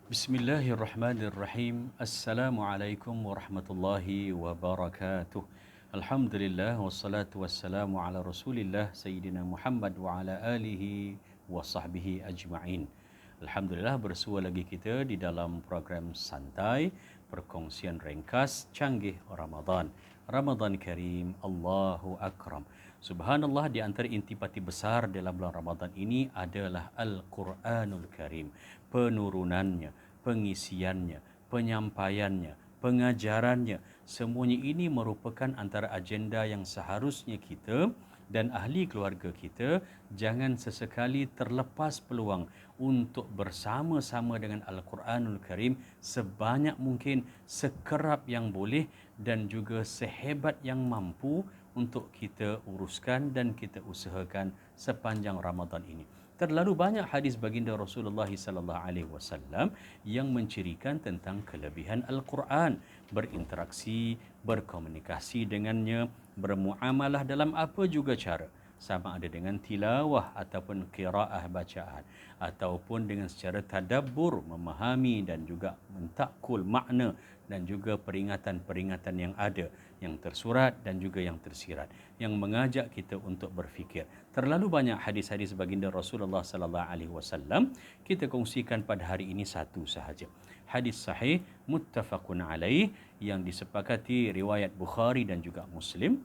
Bismillahirrahmanirrahim. Assalamualaikum warahmatullahi wabarakatuh. Alhamdulillah wassalatu wassalamu ala Rasulillah Sayyidina Muhammad wa ala alihi wa sahbihi ajma'in. Alhamdulillah bersua lagi kita di dalam program santai perkongsian ringkas canggih Ramadan. Ramadan Karim, Allahu Akram. Subhanallah, di antara intipati besar dalam bulan Ramadan ini adalah Al-Quranul Karim. Penurunannya, pengisiannya, penyampaiannya, pengajarannya. Semuanya ini merupakan antara agenda yang seharusnya kita dan ahli keluarga kita jangan sesekali terlepas peluang untuk bersama-sama dengan Al-Quranul Karim sebanyak mungkin, sekerap yang boleh dan juga sehebat yang mampu untuk kita uruskan dan kita usahakan sepanjang Ramadan ini. Terlalu banyak hadis baginda Rasulullah sallallahu alaihi wasallam yang mencirikan tentang kelebihan Al-Quran, berinteraksi, berkomunikasi dengannya, bermuamalah dalam apa juga cara, sama ada dengan tilawah ataupun qiraah bacaan ataupun dengan secara tadabbur memahami dan juga mentakul makna dan juga peringatan-peringatan yang ada, yang tersurat dan juga yang tersirat, yang mengajak kita untuk berfikir. Terlalu banyak hadis-hadis baginda Rasulullah sallallahu alaihi wasallam, kita kongsikan pada hari ini satu sahaja. Hadis sahih muttafaqun alaih yang disepakati riwayat Bukhari dan juga Muslim.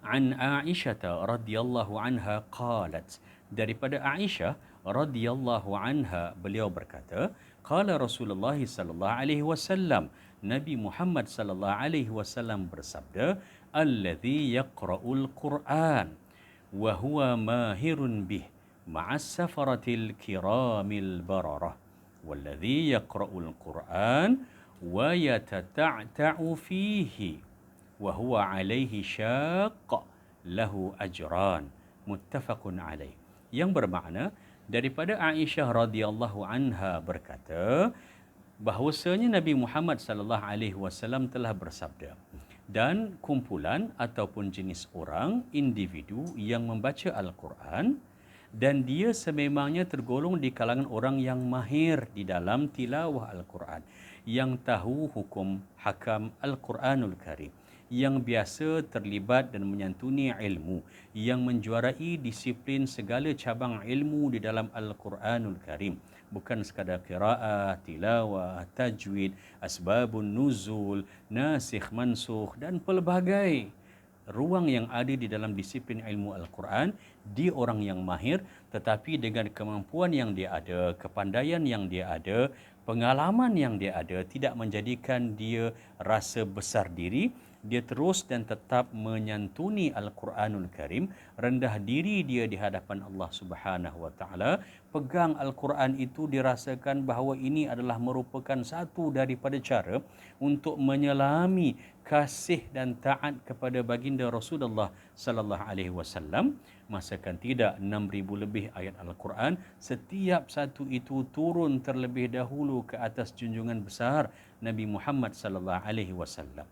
An Aisyah radhiyallahu anha qalat, daripada Aisyah radhiyallahu anha beliau berkata, qala Rasulullah sallallahu alaihi wasallam, Nabi Muhammad sallallahu alaihi wasallam bersabda, alladhi yaqra'ul Qur'an wa huwa mahirun bih ma'as safaratil kiramil bararah walladhi yaqra'ul Qur'an wa yatata'ta'u fihi wa huwa alaihi syaq lahu ajran, muttafaqun alaih. Yang bermakna daripada Aisyah radhiyallahu anha berkata bahawasanya Nabi Muhammad sallallahu alaihi wasallam telah bersabda, dan kumpulan ataupun jenis orang, individu yang membaca Al-Quran dan dia sememangnya tergolong di kalangan orang yang mahir di dalam tilawah Al-Quran, yang tahu hukum hakam Al-Quranul Karim, yang biasa terlibat dan menyantuni ilmu, yang menjuarai disiplin segala cabang ilmu di dalam Al-Quranul Karim, bukan sekadar qiraah, tilawah, tajwid, asbabun nuzul, nasikh mansukh dan pelbagai ruang yang ada di dalam disiplin ilmu Al-Quran. Dia orang yang mahir, tetapi dengan kemampuan yang dia ada, kepandaian yang dia ada, pengalaman yang dia ada, tidak menjadikan dia rasa besar diri. Dia terus dan tetap menyantuni Al-Quranul Karim, rendah diri dia di hadapan Allah Subhanahu wa taala. Pegang Al-Quran itu dirasakan bahawa ini adalah merupakan satu daripada cara untuk menyelami kasih dan taat kepada baginda Rasulullah sallallahu alaihi wasallam. Masakan tidak 6,000 lebih ayat Al-Quran, setiap satu itu turun terlebih dahulu ke atas junjungan besar Nabi Muhammad sallallahu alaihi wasallam.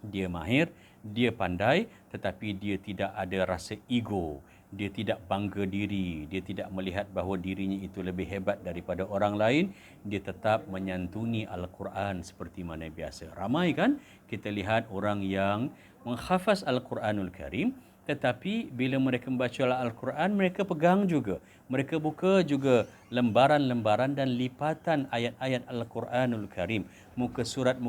Dia mahir, dia pandai, tetapi dia tidak ada rasa ego. Dia tidak bangga diri, dia tidak melihat bahawa dirinya itu lebih hebat daripada orang lain. Dia tetap menyantuni Al-Quran seperti mana biasa. Ramai kan kita lihat orang yang menghafaz Al-Quranul Karim, tetapi bila mereka membaca Al-Quran, mereka pegang juga. Mereka buka juga lembaran-lembaran dan lipatan ayat-ayat Al-Quranul Karim. Muka surat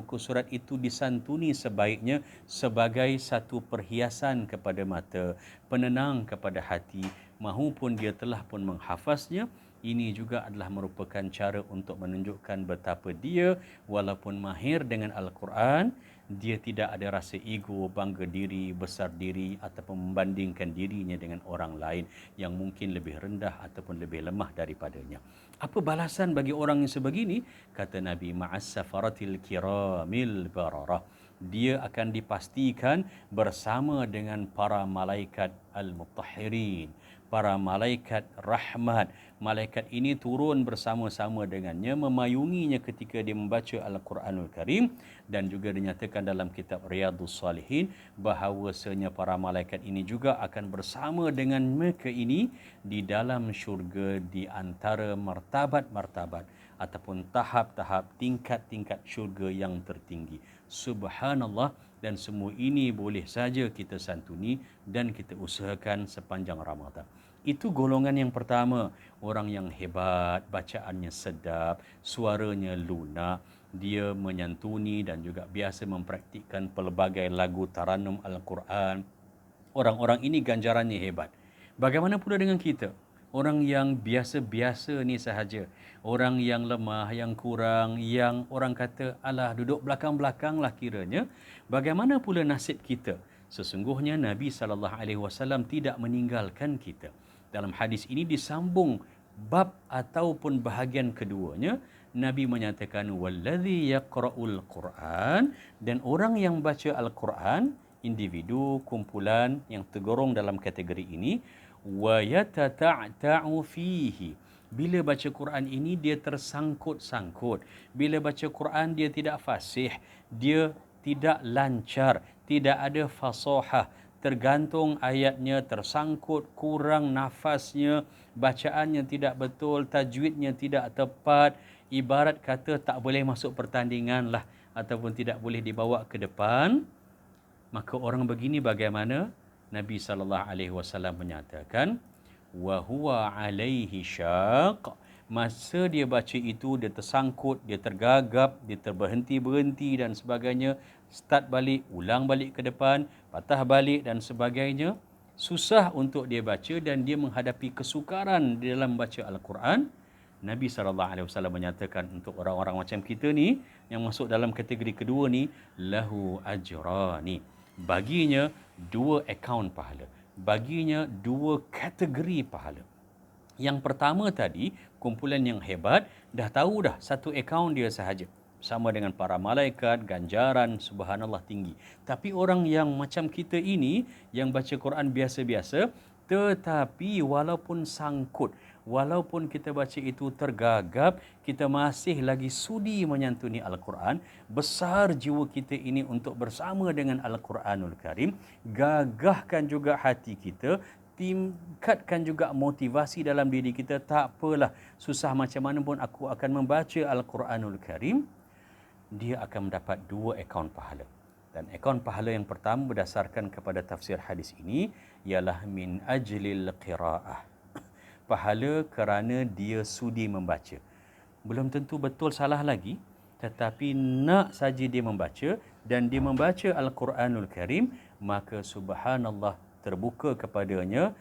itu disantuni sebaiknya sebagai satu perhiasan kepada mata, penenang kepada hati. Mahupun dia telah pun menghafaznya, ini juga adalah merupakan cara untuk menunjukkan betapa dia walaupun mahir dengan Al-Quran, dia tidak ada rasa ego, bangga diri, besar diri ataupun membandingkan dirinya dengan orang lain yang mungkin lebih rendah ataupun lebih lemah daripadanya. Apa balasan bagi orang yang sebegini? Kata Nabi, ma'as safaratil kiramil bararah. Dia akan dipastikan bersama dengan para malaikat al-mutahhirin, para malaikat rahmat. Malaikat ini turun bersama-sama dengannya, memayunginya ketika dia membaca Al-Quranul Karim. Dan juga dinyatakan dalam kitab Riyadhus Salihin bahawasanya para malaikat ini juga akan bersama dengan mereka ini di dalam syurga di antara martabat-martabat ataupun tahap-tahap tingkat-tingkat syurga yang tertinggi. Subhanallah, dan semua ini boleh saja kita santuni dan kita usahakan sepanjang Ramadan. Itu golongan yang pertama, orang yang hebat, bacaannya sedap, suaranya lunak, dia menyantuni dan juga biasa mempraktikkan pelbagai lagu taranum Al-Quran. Orang-orang ini ganjarannya hebat. Bagaimana pula dengan kita? Orang yang biasa-biasa ni sahaja. Orang yang lemah, yang kurang, yang orang kata, alah duduk belakang-belakang lah kiranya. Bagaimana pula nasib kita? Sesungguhnya Nabi SAW tidak meninggalkan kita. Dalam hadis ini disambung bab ataupun bahagian keduanya. Nabi menyatakan, wallazi yaqra'ul Quran, dan orang yang baca Al-Quran, individu, kumpulan yang tergolong dalam kategori ini, wa yatata'ta'u fihi. Bila baca Quran ini dia tersangkut-sangkut. Bila baca Quran dia tidak fasih, dia tidak lancar, tidak ada fasahah, tergantung ayatnya, tersangkut, kurang nafasnya, bacaannya tidak betul, tajwidnya tidak tepat, ibarat kata tak boleh masuk pertandingan lah, ataupun tidak boleh dibawa ke depan. Maka orang begini bagaimana? Nabi SAW menyatakan, wa huwa alaihi syaq. Masa dia baca itu, dia tersangkut, dia tergagap, dia terberhenti-berhenti dan sebagainya, start balik, ulang balik ke depan, patah balik dan sebagainya. Susah untuk dia baca dan dia menghadapi kesukaran di dalam baca Al-Quran. Nabi SAW menyatakan untuk orang-orang macam kita ni, yang masuk dalam kategori kedua ni, lahu ajrani. Baginya 2 akaun pahala. Baginya 2 kategori pahala. Yang pertama tadi, kumpulan yang hebat, dah tahu dah 1 akaun dia sahaja. Sama dengan para malaikat, ganjaran, subhanallah tinggi. Tapi orang yang macam kita ini, yang baca Quran biasa-biasa, tetapi walaupun sangkut, walaupun kita baca itu tergagap, kita masih lagi sudi menyantuni Al-Quran. Besar jiwa kita ini untuk bersama dengan Al-Quranul Karim. Gagahkan juga hati kita, tingkatkan juga motivasi dalam diri kita. Tak apalah, susah macam mana pun aku akan membaca Al-Quranul Karim. Dia akan mendapat 2 akaun pahala. Dan akaun pahala yang pertama berdasarkan kepada tafsir hadis ini ialah min ajlil qiraah. Pahala kerana dia sudi membaca. Belum tentu betul salah lagi, tetapi nak saja dia membaca dan dia membaca Al-Quranul Karim, maka subhanallah terbuka kepadanya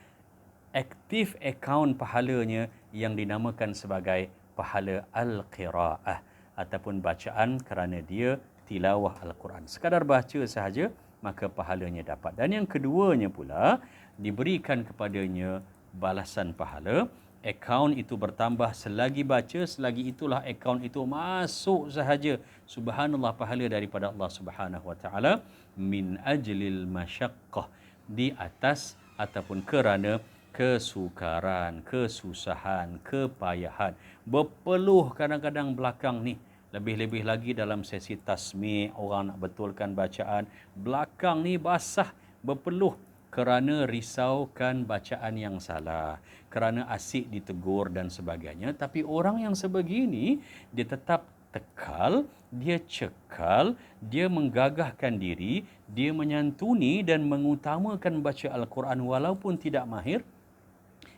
aktif akaun pahalanya yang dinamakan sebagai pahala Al-Qiraah ataupun bacaan kerana dia tilawah Al-Quran. Sekadar baca sahaja, maka pahalanya dapat. Dan yang keduanya pula, diberikan kepadanya balasan pahala. Akaun itu bertambah selagi baca, selagi itulah akaun itu masuk sahaja. Subhanallah, pahala daripada Allah Subhanahu Wa Taala min ajlil masyaqqah, di atas ataupun kerana kesukaran, kesusahan, kepayahan. Berpeluh kadang-kadang belakang ni. Lebih-lebih lagi dalam sesi tasmi', orang nak betulkan bacaan, belakang ni basah, berpeluh kerana risaukan bacaan yang salah, kerana asyik ditegur dan sebagainya. Tapi orang yang sebegini, dia tetap tekal, dia cekal, dia menggagahkan diri, dia menyantuni dan mengutamakan baca Al-Quran walaupun tidak mahir,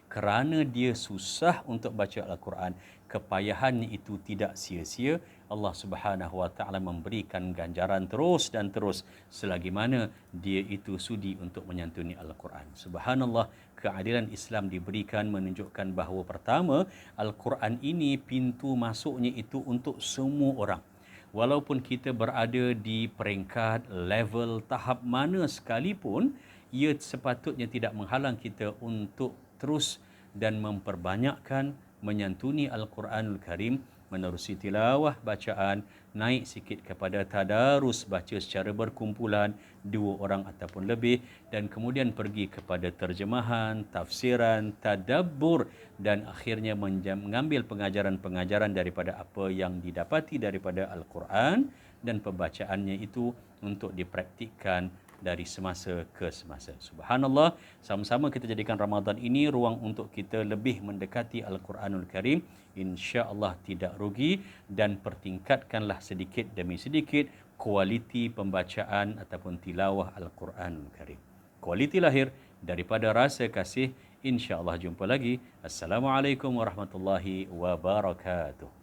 kerana dia susah untuk baca Al-Quran. Kepayahannya itu tidak sia-sia. Allah Subhanahu Wa Taala memberikan ganjaran terus dan terus selagi mana dia itu sudi untuk menyantuni Al-Quran. Subhanallah, keadilan Islam diberikan menunjukkan bahawa pertama, Al-Quran ini pintu masuknya itu untuk semua orang. Walaupun kita berada di peringkat, level, tahap mana sekalipun, ia sepatutnya tidak menghalang kita untuk terus dan memperbanyakkan menyantuni Al-Quranul Karim, menerusi tilawah bacaan, naik sikit kepada tadarus, baca secara berkumpulan 2 orang ataupun lebih, dan kemudian pergi kepada terjemahan, tafsiran, tadabbur, dan akhirnya mengambil pengajaran-pengajaran daripada apa yang didapati daripada Al-Quran dan pembacaannya itu untuk dipraktikkan dari semasa ke semasa. Subhanallah, sama-sama kita jadikan Ramadan ini ruang untuk kita lebih mendekati Al-Quranul Karim. Insya-Allah tidak rugi, dan pertingkatkanlah sedikit demi sedikit kualiti pembacaan ataupun tilawah Al-Quranul Karim. Kualiti lahir daripada rasa kasih. InsyaAllah jumpa lagi. Assalamualaikum warahmatullahi wabarakatuh.